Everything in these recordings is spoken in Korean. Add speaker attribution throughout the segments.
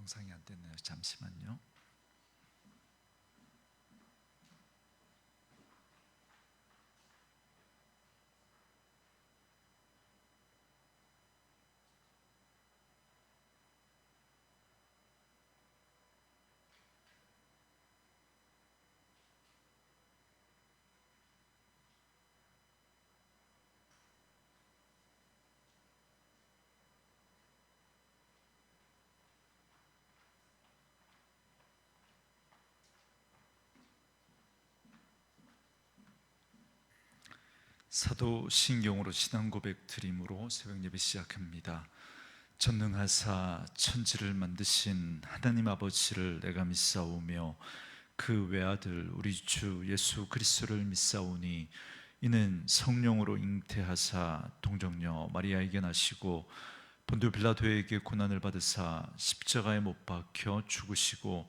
Speaker 1: 영상이 안 됐네요. 잠시만요. 사도신경으로 신앙 고백 드림으로 새벽 예배 시작합니다. 전능하사 천지를 만드신 하나님 아버지를 내가 믿사오며 그 외아들 우리 주 예수 그리스도를 믿사오니 이는 성령으로 잉태하사 동정녀 마리아에게 나시고 본디오 빌라도에게 고난을 받으사 십자가에 못 박혀 죽으시고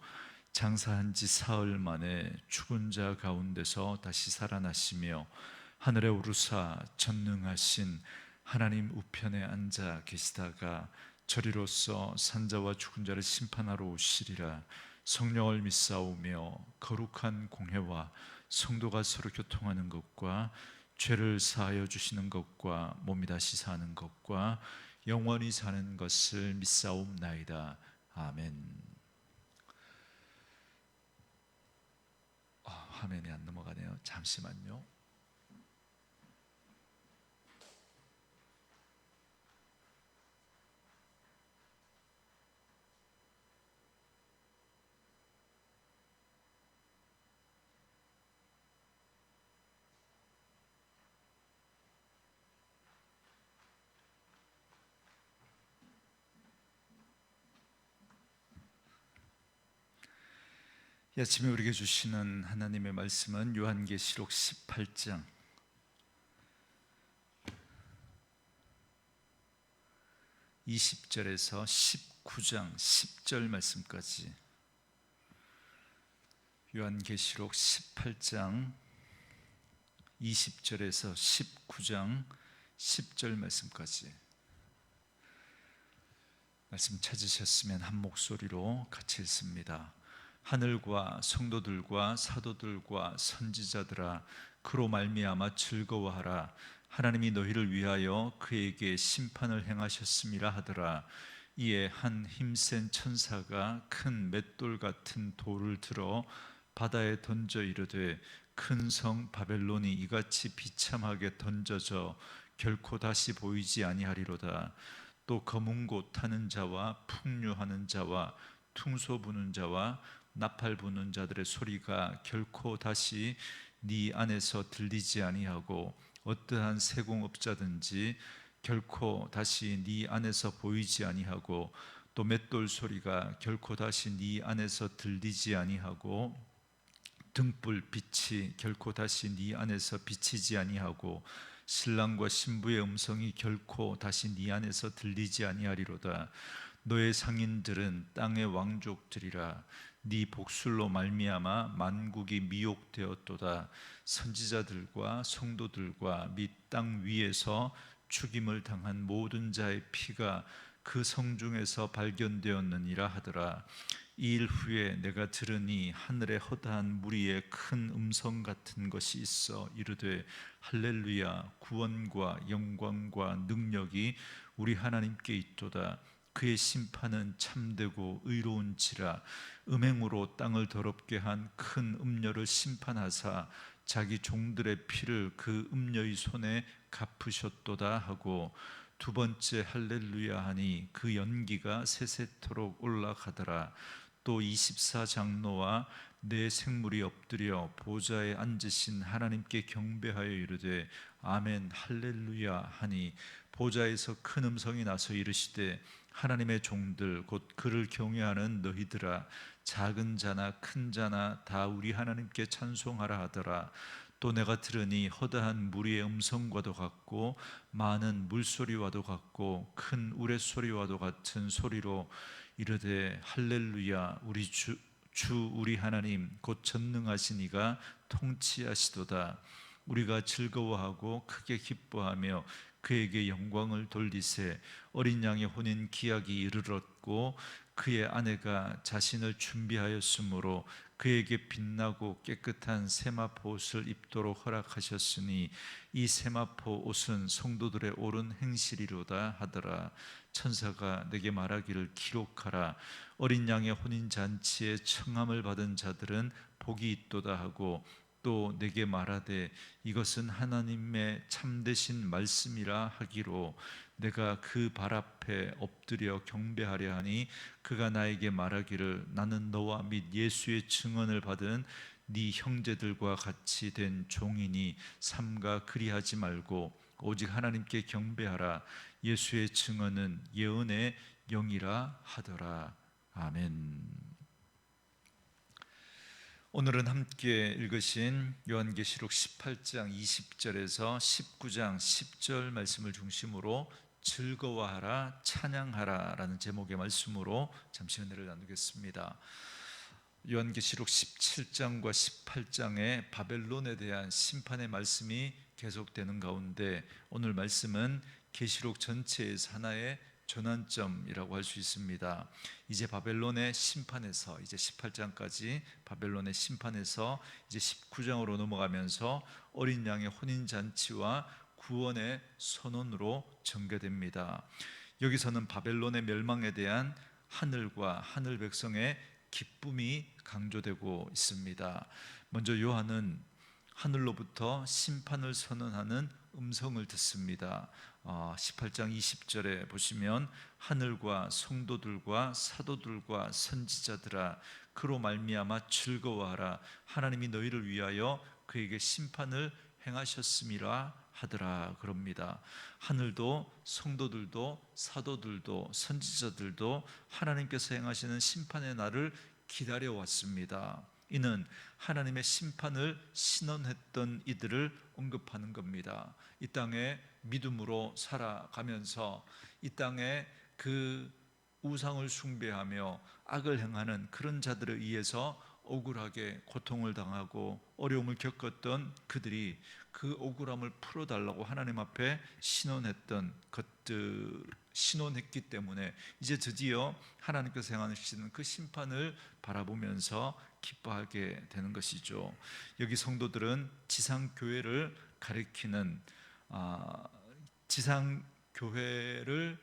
Speaker 1: 장사한 지 사흘 만에 죽은 자 가운데서 다시 살아나시며 하늘에 오르사 전능하신 하나님 우편에 앉아 계시다가 저리로서 산자와 죽은 자를 심판하러 오시리라. 성령을 믿사오며 거룩한 공회와 성도가 서로 교통하는 것과 죄를 사하여 주시는 것과 몸이 다시 사는 것과 영원히 사는 것을 믿사옵나이다. 아멘. 화면이 안 넘어가네요. 잠시만요. 이 아침에 우리에게 주시는 하나님의 말씀은 요한계시록 18장 20절에서 19장 10절 말씀까지, 요한계시록 18장 20절에서 19장 10절 말씀까지 말씀 찾으셨으면 한 목소리로 같이 읽습니다. 하늘과 성도들과 사도들과 선지자들아 그로 말미암아 즐거워하라. 하나님이 너희를 위하여 그에게 심판을 행하셨음이라 하더라. 이에 한 힘센 천사가 큰 맷돌 같은 돌을 들어 바다에 던져 이르되 큰 성 바벨론이 이같이 비참하게 던져져 결코 다시 보이지 아니하리로다. 또 검은 곳 타는 자와 풍류하는 자와 퉁소 부는 자와 나팔 부는 자들의 소리가 결코 다시 네 안에서 들리지 아니하고 어떠한 세공업자든지 결코 다시 네 안에서 보이지 아니하고 또 맷돌 소리가 결코 다시 네 안에서 들리지 아니하고 등불 빛이 결코 다시 네 안에서 비치지 아니하고 신랑과 신부의 음성이 결코 다시 네 안에서 들리지 아니하리로다. 너의 상인들은 땅의 왕족들이라. 네 복술로 말미암아 만국이 미혹되었도다. 선지자들과 성도들과 및 땅 위에서 죽임을 당한 모든 자의 피가 그 성중에서 발견되었느니라 하더라. 이 일 후에 내가 들으니 하늘에 허다한 무리의 큰 음성 같은 것이 있어 이르되 할렐루야, 구원과 영광과 능력이 우리 하나님께 있도다. 그의 심판은 참되고 의로운지라. 음행으로 땅을 더럽게 한 큰 음녀를 심판하사 자기 종들의 피를 그 음녀의 손에 갚으셨도다 하고 두 번째 할렐루야 하니 그 연기가 세세토록 올라가더라. 또 24장로와 네 생물이 엎드려 보좌에 앉으신 하나님께 경배하여 이르되 아멘 할렐루야 하니 보좌에서 큰 음성이 나서 이르시되 하나님의 종들 곧 그를 경외하는 너희들아 작은 자나 큰 자나 다 우리 하나님께 찬송하라 하더라. 또 내가 들으니 허다한 무리의 음성과도 같고 많은 물소리와도 같고 큰 우레소리와도 같은 소리로 이르되 할렐루야, 우리 주 우리 하나님 곧 전능하신 이가 통치하시도다. 우리가 즐거워하고 크게 기뻐하며 그에게 영광을 돌리세. 어린 양의 혼인 기약이 이르렀고 그의 아내가 자신을 준비하였으므로 그에게 빛나고 깨끗한 세마포 옷을 입도록 허락하셨으니 이 세마포 옷은 성도들의 옳은 행실이로다 하더라. 천사가 내게 말하기를 기록하라. 어린 양의 혼인잔치에 청함을 받은 자들은 복이 있도다 하고, 또 내게 말하되 이것은 하나님의 참되신 말씀이라 하기로 내가 그 발 앞에 엎드려 경배하려 하니, 그가 나에게 말하기를 나는 너와 및 예수의 증언을 받은 네 형제들과 같이 된 종이니 삼가 그리하지 말고 오직 하나님께 경배하라. 예수의 증언은 예언의 영이라 하더라. 아멘. 오늘은 함께 읽으신 요한계시록 18장 20절에서 19장 10절 말씀을 중심으로 즐거워하라, 찬양하라 라는 제목의 말씀으로 잠시 은혜를 나누겠습니다. 요한계시록 17장과 18장의 바벨론에 대한 심판의 말씀이 계속되는 가운데, 오늘 말씀은 계시록 전체에서 하나의 전환점이라고 할 수 있습니다. 이제 바벨론의 심판에서, 이제 18장까지 바벨론의 심판에서 이제 19장으로 넘어가면서 어린 양의 혼인잔치와 구원의 선언으로 전개됩니다. 여기서는 바벨론의 멸망에 대한 하늘과 하늘 백성의 기쁨이 강조되고 있습니다. 먼저 요한은 하늘로부터 심판을 선언하는 음성을 듣습니다. 18장 20절에 보시면 하늘과 성도들과 사도들과 선지자들아 그로 말미암아 즐거워하라. 하나님이 너희를 위하여 그에게 심판을 행하셨음이라 하더라 그럽니다. 하늘도 성도들도 사도들도 선지자들도 하나님께서 행하시는 심판의 날을 기다려왔습니다. 이는 하나님의 심판을 신원했던 이들을 언급하는 겁니다. 이 땅에 믿음으로 살아가면서 이 땅에 그 우상을 숭배하며 악을 행하는 그런 자들에 의해서 억울하게 고통을 당하고 어려움을 겪었던 그들이 그 억울함을 풀어달라고 하나님 앞에 신원했던 것들, 신원했기 때문에 이제 드디어 하나님께서 행하시는 그 심판을 바라보면서 기뻐하게 되는 것이죠. 여기 성도들은 지상교회를 가리키는 지상교회를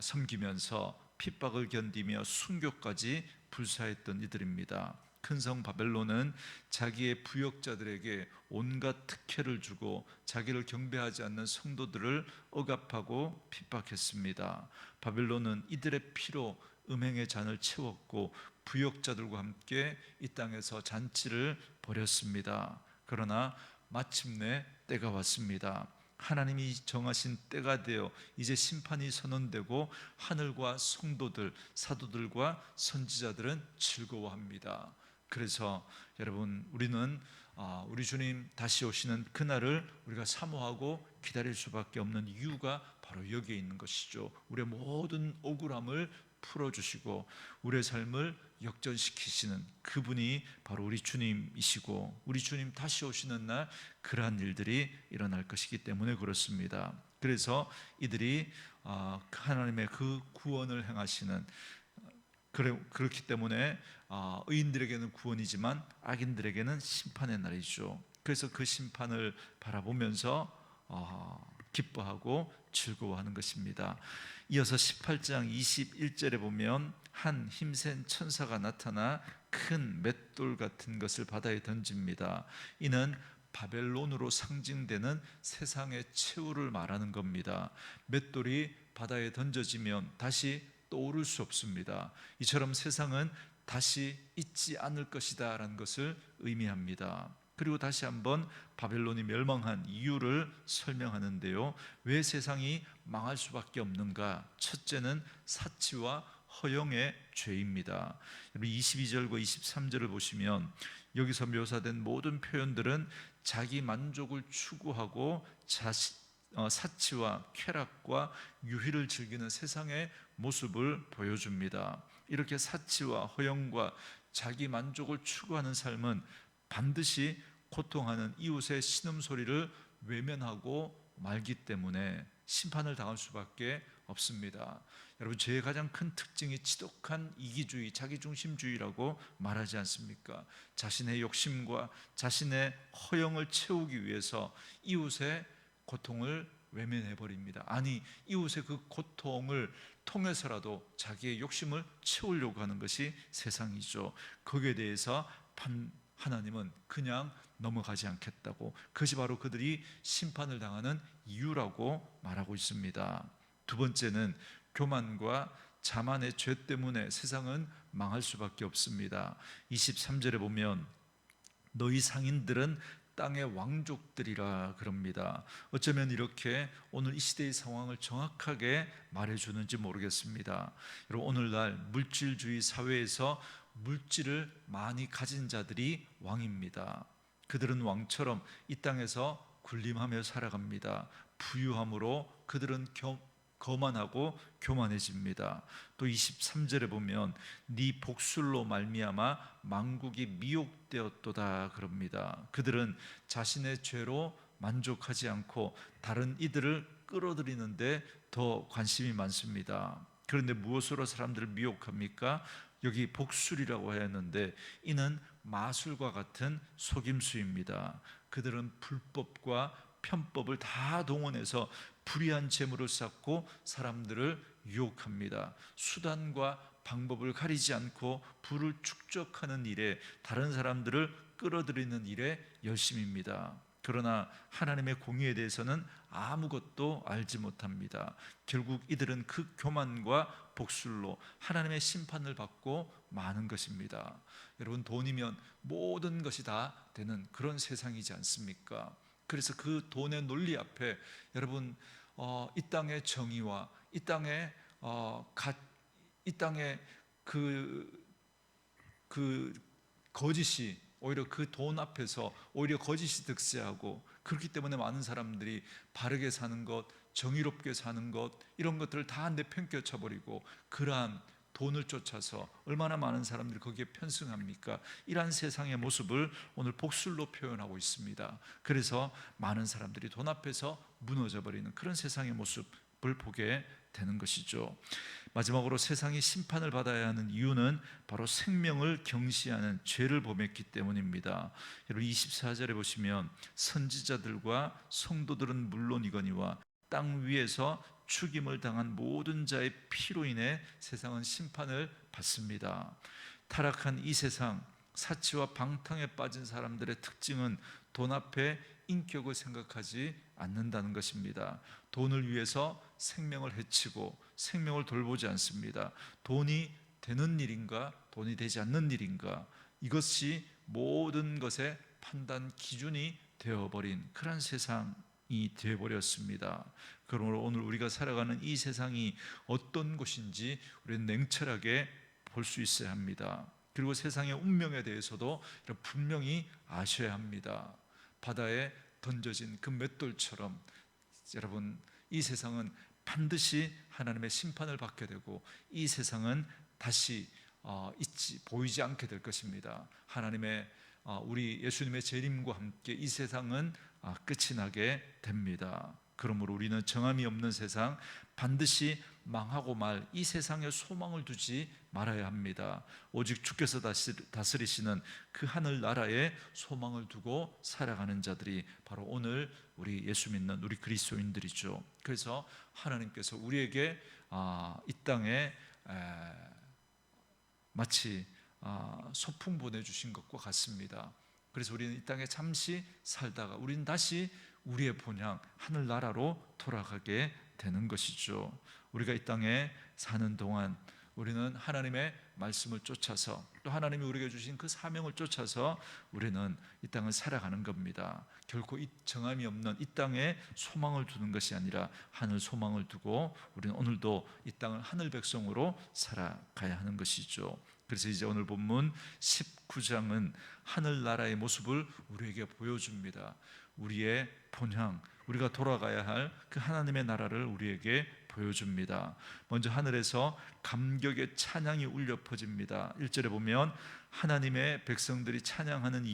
Speaker 1: 섬기면서 핍박을 견디며 순교까지 불사했던 이들입니다. 큰 성 바벨론은 자기의 부역자들에게 온갖 특혜를 주고 자기를 경배하지 않는 성도들을 억압하고 핍박했습니다. 바벨론은 이들의 피로 음행의 잔을 채웠고 부역자들과 함께 이 땅에서 잔치를 벌였습니다. 그러나 마침내 때가 왔습니다. 하나님이 정하신 때가 되어 이제 심판이 선언되고 하늘과 성도들, 사도들과 선지자들은 즐거워합니다. 그래서 여러분, 우리는 우리 주님 다시 오시는 그날을 우리가 사모하고 기다릴 수밖에 없는 이유가 바로 여기에 있는 것이죠. 우리의 모든 억울함을 풀어주시고 우리의 삶을 역전시키시는 그분이 바로 우리 주님이시고, 우리 주님 다시 오시는 날 그러한 일들이 일어날 것이기 때문에 그렇습니다. 그래서 이들이 하나님의 그 구원을 행하시는, 그렇기 때문에 의인들에게는 구원이지만 악인들에게는 심판의 날이죠. 그래서 그 심판을 바라보면서 기뻐하고 즐거워하는 것입니다. 이어서 18장 21절에 보면 한 힘센 천사가 나타나 큰 맷돌 같은 것을 바다에 던집니다. 이는 바벨론으로 상징되는 세상의 최후를 말하는 겁니다. 맷돌이 바다에 던져지면 다시 떠오를 수 없습니다. 이처럼 세상은 다시 있지 않을 것이다 라는 것을 의미합니다. 그리고 다시 한번 바벨론이 멸망한 이유를 설명하는데요. 왜 세상이 망할 수밖에 없는가? 첫째는 사치와 허영의 죄입니다. 22절과 23절을 보시면 여기서 묘사된 모든 표현들은 자기 만족을 추구하고 사치와 쾌락과 유희를 즐기는 세상의 모습을 보여줍니다. 이렇게 사치와 허영과 자기 만족을 추구하는 삶은 반드시 고통하는 이웃의 신음소리를 외면하고 말기 때문에 심판을 당할 수밖에 없습니다. 여러분, 죄의 가장 큰 특징이 지독한 이기주의, 자기중심주의라고 말하지 않습니까? 자신의 욕심과 자신의 허영을 채우기 위해서 이웃의 고통을 외면해버립니다. 아니, 이웃의 그 고통을 통해서라도 자기의 욕심을 채우려고 하는 것이 세상이죠. 거기에 대해서 하나님은 그냥 넘어가지 않겠다고, 그것이 바로 그들이 심판을 당하는 이유라고 말하고 있습니다. 두 번째는 교만과 자만의 죄 때문에 세상은 망할 수밖에 없습니다. 23절에 보면 너희 상인들은 땅의 왕족들이라 그럽니다. 어쩌면 이렇게 오늘 이 시대의 상황을 정확하게 말해주는지 모르겠습니다. 여러분, 오늘날 물질주의 사회에서 물질을 많이 가진 자들이 왕입니다. 그들은 왕처럼 이 땅에서 군림하며 살아갑니다. 부유함으로 그들은 거만하고 교만해집니다. 또 23절에 보면 네 복술로 말미암아 만국이 미혹되었도다 그럽니다. 그들은 자신의 죄로 만족하지 않고 다른 이들을 끌어들이는데 더 관심이 많습니다. 그런데 무엇으로 사람들을 미혹합니까? 여기 복술이라고 하였는데 이는 마술과 같은 속임수입니다. 그들은 불법과 편법을 다 동원해서 불의한 재물을 쌓고 사람들을 유혹합니다. 수단과 방법을 가리지 않고 부를 축적하는 일에, 다른 사람들을 끌어들이는 일에 열심입니다. 그러나 하나님의 공의에 대해서는 아무것도 알지 못합니다. 결국 이들은 그 교만과 복술로 하나님의 심판을 받고 마는 것입니다. 여러분, 돈이면 모든 것이 다 되는 그런 세상이지 않습니까? 그래서 그 돈의 논리 앞에 여러분, 이 땅의 정의와 이 땅의 그 거짓이 오히려 그 돈 앞에서 오히려 거짓이 득세하고, 그렇기 때문에 많은 사람들이 바르게 사는 것, 정의롭게 사는 것, 이런 것들을 다 내팽개쳐 버리고 그러한 돈을 쫓아서 얼마나 많은 사람들이 거기에 편승합니까? 이러한 세상의 모습을 오늘 복술로 표현하고 있습니다. 그래서 많은 사람들이 돈 앞에서 무너져 버리는 그런 세상의 모습을 보게 되는 것이죠. 마지막으로 세상이 심판을 받아야 하는 이유는 바로 생명을 경시하는 죄를 범했기 때문입니다. 여러분, 24절에 보시면 선지자들과 성도들은 물론이거니와 땅 위에서 죽임을 당한 모든 자의 피로 인해 세상은 심판을 받습니다. 타락한 이 세상, 사치와 방탕에 빠진 사람들의 특징은 돈 앞에 인격을 생각하지 않는다는 것입니다. 돈을 위해서 생명을 해치고 생명을 돌보지 않습니다. 돈이 되는 일인가, 돈이 되지 않는 일인가, 이것이 모든 것의 판단 기준이 되어버린 그런 세상이 되어버렸습니다. 그러므로 오늘 우리가 살아가는 이 세상이 어떤 곳인지 우리는 냉철하게 볼 수 있어야 합니다. 그리고 세상의 운명에 대해서도 분명히 아셔야 합니다. 바다에 던져진 그 맷돌처럼 여러분, 이 세상은 반드시 하나님의 심판을 받게 되고 이 세상은 다시 보이지 않게 될 것입니다. 하나님의 우리 예수님의 재림과 함께 이 세상은 끝이 나게 됩니다. 그러므로 우리는 정함이 없는 세상, 반드시 망하고 말 이 세상에 소망을 두지 말아야 합니다. 오직 주께서 다스리시는 그 하늘 나라에 소망을 두고 살아가는 자들이 바로 오늘 우리 예수 믿는 우리 그리스도인들이죠. 그래서 하나님께서 우리에게 이 땅에 마치 소풍 보내주신 것과 같습니다. 그래서 우리는 이 땅에 잠시 살다가 우리는 다시 우리의 본향 하늘나라로 돌아가게 되는 것이죠. 우리가 이 땅에 사는 동안 우리는 하나님의 말씀을 쫓아서, 또 하나님이 우리에게 주신 그 사명을 쫓아서 우리는 이 땅을 살아가는 겁니다. 결코 이 정함이 없는 이 땅에 소망을 두는 것이 아니라 하늘 소망을 두고 우리는 오늘도 이 땅을 하늘 백성으로 살아가야 하는 것이죠. 그래서 이제 오늘 본문 19장은 하늘나라의 모습을 우리에게 보여줍니다. 우리의 본향, 우리가 돌아가야 할 그 하나님의 나라를 우리에게 보여줍니다. 먼저 하늘에서 감격의 찬양이 울려 퍼집니다. 1절에 보면 하나님의 백성들이 찬양하는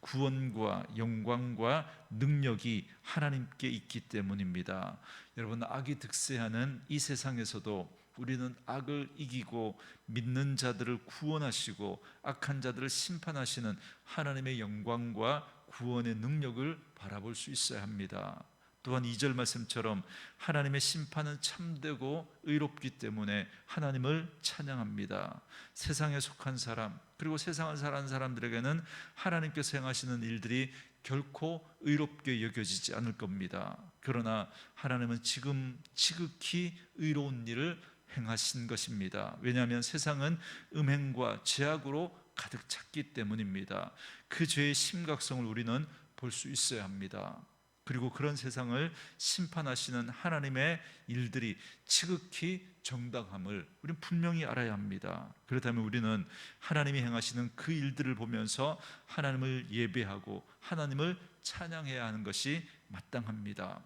Speaker 1: 구원과 영광과 능력이 하나님께 있기 때문입니다. 여러분, 악이 득세하는 이 세상에서도 우리는 악을 이기고 믿는 자들을 구원하시고 악한 자들을 심판하시는 하나님의 영광과 구원의 능력을 바라볼 수 있어야 합니다. 또한 2절 말씀처럼 하나님의 심판은 참되고 의롭기 때문에 하나님을 찬양합니다. 세상에 속한 사람, 그리고 세상을 사는 사람들에게는 하나님께서 행하시는 일들이 결코 의롭게 여겨지지 않을 겁니다. 그러나 하나님은 지금 지극히 의로운 일을 행하신 것입니다. 왜냐하면 세상은 음행과 죄악으로 가득 찼기 때문입니다. 그 죄의 심각성을 우리는 볼 수 있어야 합니다. 그리고 그런 세상을 심판하시는 하나님의 일들이 지극히 정당함을 우리는 분명히 알아야 합니다. 그렇다면 우리는 하나님이 행하시는 그 일들을 보면서 하나님을 예배하고 하나님을 찬양해야 하는 것이 마땅합니다.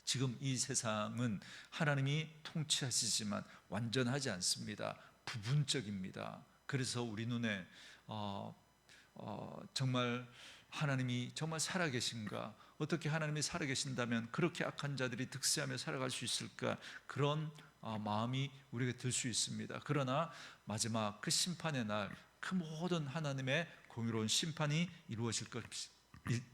Speaker 1: 지금 이 세상은 하나님이 통치하시지만 완전하지 않습니다. 부분적입니다. 그래서 우리 눈에 정말 하나님이 정말 살아계신가, 어떻게 하나님이 살아계신다면 그렇게 악한 자들이 득세하며 살아갈 수 있을까, 그런 마음이 우리에게 들 수 있습니다. 그러나 마지막 그 심판의 날, 그 모든 하나님의 공의로운 심판이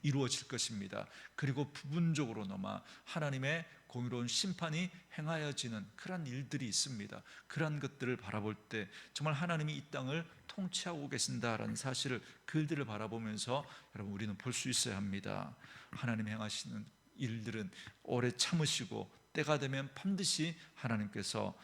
Speaker 1: 이루어질 것입니다. 그리고 부분적으로나마 하나님의 공의로운 심판이 행하여지는 그러한 일들이 있습니다. 그러한 것들을 바라볼 때 정말 하나님이 이 땅을 통치하고 계신다라는 사실을, 그 일들을 바라보면서 여러분 우리는 볼 수 있어야 합니다. 하나님 행하시는 일들은 오래 참으시고 때가 되면 반드시 하나님께서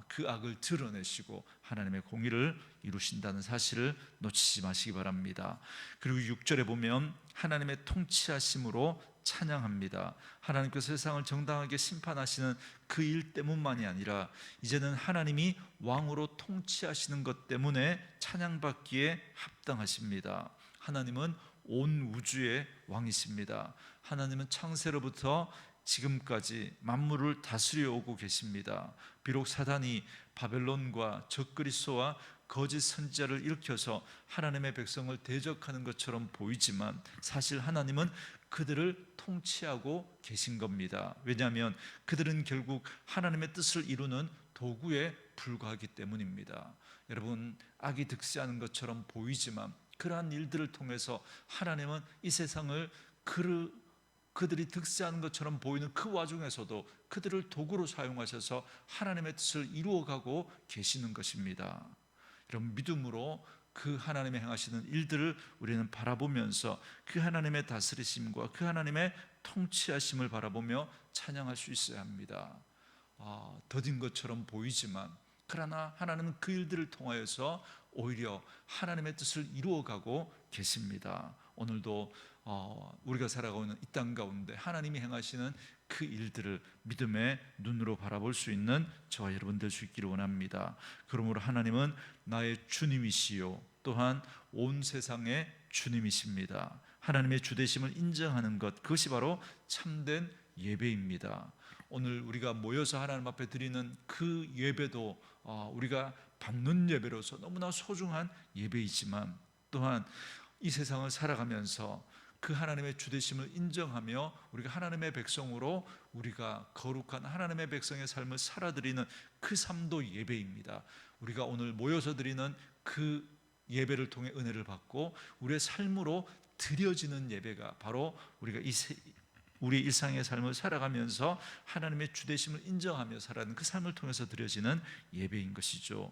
Speaker 1: 그 악을 드러내시고 하나님의 공의를 이루신다는 사실을 놓치지 마시기 바랍니다. 그리고 6절에 보면 하나님의 통치하심으로 찬양합니다. 하나님께서 세상을 정당하게 심판하시는 그 일 때문만이 아니라 이제는 하나님이 왕으로 통치하시는 것 때문에 찬양받기에 합당하십니다. 하나님은 온 우주의 왕이십니다. 하나님은 창세로부터 지금까지 만물을 다스려 오고 계십니다. 비록 사단이 바벨론과 적그리스도와 거짓 선지자를 일으켜서 하나님의 백성을 대적하는 것처럼 보이지만 사실 하나님은 그들을 통치하고 계신 겁니다. 왜냐하면 그들은 결국 하나님의 뜻을 이루는 도구에 불과하기 때문입니다. 여러분, 악이 득세하는 것처럼 보이지만 그러한 일들을 통해서 하나님은 이 세상을 그들이 득세하는 것처럼 보이는 그 와중에서도 그들을 도구로 사용하셔서 하나님의 뜻을 이루어가고 계시는 것입니다. 여러분, 믿음으로 그 하나님이 행하시는 일들을 우리는 바라보면서 그 하나님의 다스리심과 그 하나님의 통치하심을 바라보며 찬양할 수 있어야 합니다. 더딘 것처럼 보이지만 그러나 하나님은 그 일들을 통하여서 오히려 하나님의 뜻을 이루어가고 계십니다. 오늘도 우리가 살아가고 있는 이 땅 가운데 하나님이 행하시는 그 일들을 믿음의 눈으로 바라볼 수 있는 저와 여러분 될 수 있기를 원합니다. 그러므로 하나님은 나의 주님이시요 또한 온 세상의 주님이십니다. 하나님의 주되심을 인정하는 것, 그것이 바로 참된 예배입니다. 오늘 우리가 모여서 하나님 앞에 드리는 그 예배도 우리가 받는 예배로서 너무나 소중한 예배이지만 또한 이 세상을 살아가면서 그 하나님의 주되심을 인정하며 우리가 하나님의 백성으로 우리가 거룩한 하나님의 백성의 삶을 살아드리는 그 삶도 예배입니다. 우리가 오늘 모여서 드리는 그 예배를 통해 은혜를 받고 우리의 삶으로 드려지는 예배가 바로 우리가 우리 일상의 삶을 살아가면서 하나님의 주되심을 인정하며 살아가는 그 삶을 통해서 드려지는 예배인 것이죠.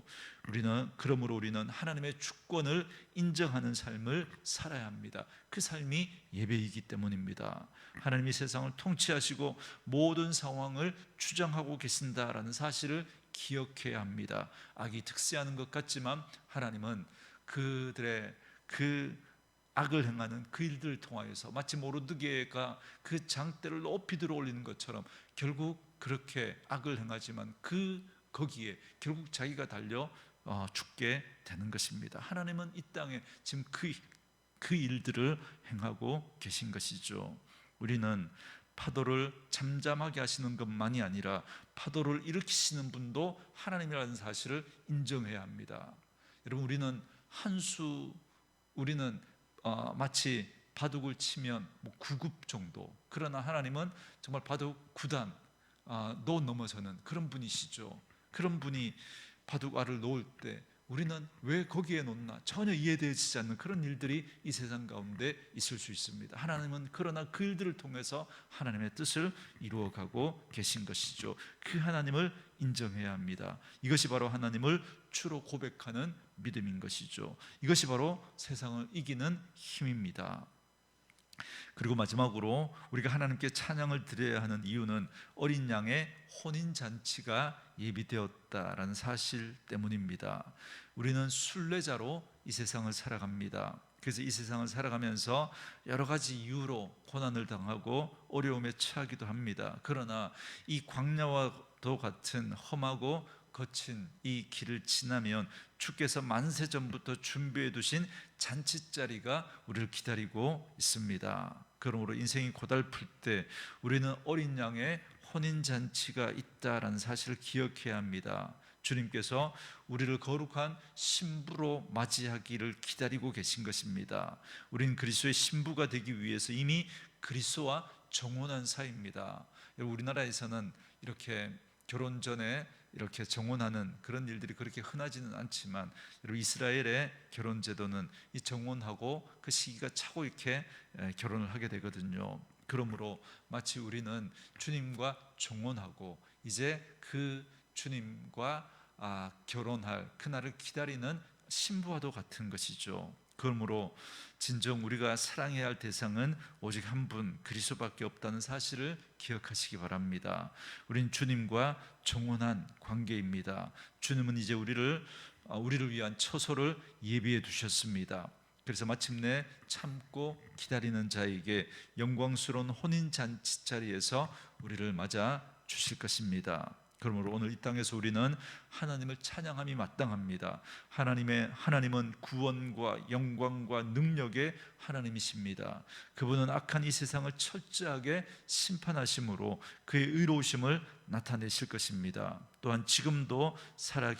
Speaker 1: 그러므로 우리는 하나님의 주권을 인정하는 삶을 살아야 합니다. 그 삶이 예배이기 때문입니다. 하나님이 세상을 통치하시고 모든 상황을 주장하고 계신다라는 사실을 기억해야 합니다. 악이 득세하는 것 같지만 하나님은 그들의 그 악을 행하는 그 일들을 통하여서 마치 모르드게가 그 장대를 높이 들어 올리는 것처럼 결국 그렇게 악을 행하지만 거기에 결국 자기가 달려 죽게 되는 것입니다. 하나님은 이 땅에 지금 그 일들을 행하고 계신 것이죠. 우리는 파도를 잠잠하게 하시는 것만이 아니라 파도를 일으키시는 분도 하나님이라는 사실을 인정해야 합니다. 여러분, 우리는 마치 바둑을 치면 뭐 9급 정도, 그러나 하나님은 정말 바둑 9단 도 넘어서는 그런 분이시죠. 그런 분이 바둑알을 놓을 때 우리는 왜 거기에 놓나 전혀 이해되지 않는 그런 일들이 이 세상 가운데 있을 수 있습니다. 하나님은 그러나 그 일들을 통해서 하나님의 뜻을 이루어가고 계신 것이죠. 그 하나님을 인정해야 합니다. 이것이 바로 하나님을 주로 고백하는 믿음인 것이죠. 이것이 바로 세상을 이기는 힘입니다. 그리고 마지막으로 우리가 하나님께 찬양을 드려야 하는 이유는 어린 양의 혼인잔치가 예비되었다라는 사실 때문입니다. 우리는 순례자로 이 세상을 살아갑니다. 그래서 이 세상을 살아가면서 여러 가지 이유로 고난을 당하고 어려움에 처하기도 합니다. 그러나 이 광야와도 같은 험하고 거친 이 길을 지나면 주께서 만세 전부터 준비해 두신 잔치자리가 우리를 기다리고 있습니다. 그러므로 인생이 고달플 때 우리는 어린 양의 혼인잔치가 있다라는 사실을 기억해야 합니다. 주님께서 우리를 거룩한 신부로 맞이하기를 기다리고 계신 것입니다. 우리는 그리스도의 신부가 되기 위해서 이미 그리스도와 정혼한 사이입니다. 우리나라에서는 이렇게 결혼 전에 이렇게 정혼하는 그런 일들이 그렇게 흔하지는 않지만, 여러분 이스라엘의 결혼 제도는 이 정혼하고 그 시기가 차고 이렇게 결혼을 하게 되거든요. 그러므로 마치 우리는 주님과 정혼하고 이제 그 주님과 결혼할 그날을 기다리는 신부와도 같은 것이죠. 그러므로 진정 우리가 사랑해야 할 대상은 오직 한 분 그리스도밖에 없다는 사실을 기억하시기 바랍니다. 우린 주님과 정혼한 관계입니다. 주님은 이제 우리를 위한 처소를 예비해 두셨습니다. 그래서 마침내 참고 기다리는 자에게 영광스러운 혼인잔치 자리에서 우리를 맞아 주실 것입니다. 그러므로 오늘 이 땅에서 우리는 하나님을 찬양함이 마땅합니다. 하나님은 구원과 영광과 능력의 하나님이십니다. 그분은 악한 이 세상을 철저하게 심판하심으로 그의 의로우심을 나타내실 것입니다. 또한 지금도 살아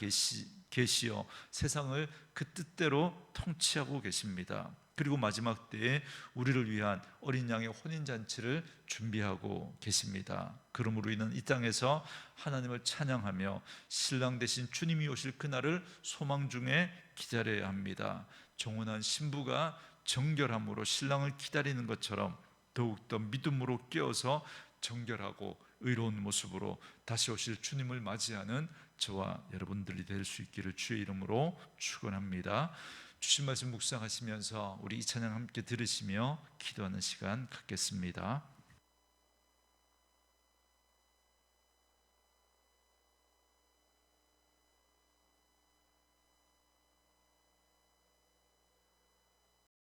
Speaker 1: 계시어 세상을 그 뜻대로 통치하고 계십니다. 그리고 마지막 때에 우리를 위한 어린 양의 혼인잔치를 준비하고 계십니다. 그러므로 우리는 이 땅에서 하나님을 찬양하며 신랑 되신 주님이 오실 그날을 소망 중에 기다려야 합니다. 정혼한 신부가 정결함으로 신랑을 기다리는 것처럼 더욱더 믿음으로 깨어서 정결하고 의로운 모습으로 다시 오실 주님을 맞이하는 저와 여러분들이 될 수 있기를 주의 이름으로 축원합니다. 주신 말씀 묵상하시면서 우리 이 찬양 함께 들으시며 기도하는 시간 갖겠습니다.